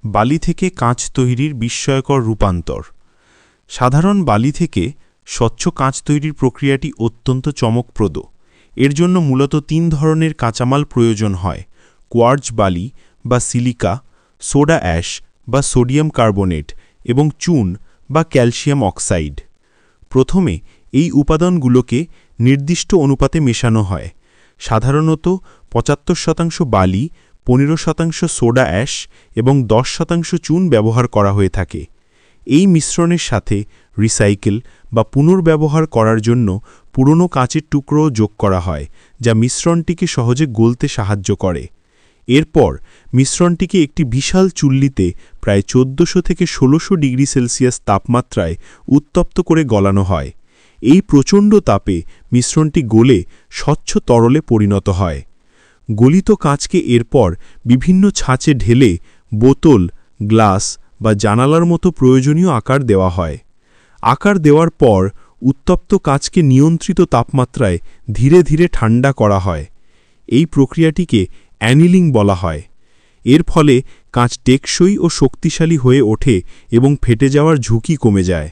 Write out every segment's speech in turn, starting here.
বালি থেকে কাঁচ তৈরির বিস্ময়কর রূপান্তর। সাধারণ বালি থেকে স্বচ্ছ কাঁচ তৈরির প্রক্রিয়াটি অত্যন্ত চমকপ্রদ। এর জন্য মূলত ৩ ধরনের কাঁচামাল প্রয়োজন হয়: কোয়ার্টজ বালি বা সিলিকা, সোডা অ্যাশ বা সোডিয়াম কার্বনেট এবং চুন বা ক্যালসিয়াম অক্সাইড। প্রথমে এই উপাদানগুলোকে নির্দিষ্ট অনুপাতে মেশানো হয়। সাধারণত ৭৫% বালি, ১৫% সোডা অ্যাশ এবং ১০% চুন ব্যবহার করা হয়ে থাকে। এই মিশ্রণের সাথে রিসাইকেল বা পুনর্ব্যবহার করার জন্য পুরনো কাঁচের টুকরোও যোগ করা হয়, যা মিশ্রণটিকে সহজে গলতে সাহায্য করে। এরপর মিশ্রণটিকে একটি বিশাল চুল্লিতে প্রায় ১৪০০ থেকে ১৬০০ ডিগ্রি সেলসিয়াস তাপমাত্রায় উত্তপ্ত করে গলানো হয়। এই প্রচণ্ড তাপে মিশ্রণটি গলে স্বচ্ছ তরলে পরিণত হয়। গলিত কাঁচকে এরপর বিভিন্ন ছাঁচে ঢেলে বোতল, গ্লাস বা জানালার মতো প্রয়োজনীয় আকার দেওয়া হয়। আকার দেওয়ার পর উত্তপ্ত কাঁচকে নিয়ন্ত্রিত তাপমাত্রায় ধীরে ধীরে ঠান্ডা করা হয়। এই প্রক্রিয়াটিকে অ্যানিলিং বলা হয়। এর ফলে কাঁচ টেকসই ও শক্তিশালী হয়ে ওঠে এবং ফেটে যাওয়ার ঝুঁকি কমে যায়।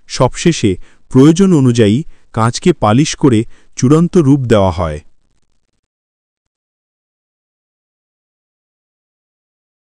সবশেষে প্রয়োজন অনুযায়ী কাঁচকে পালিশ করে চূড়ান্ত রূপ দেওয়া হয়।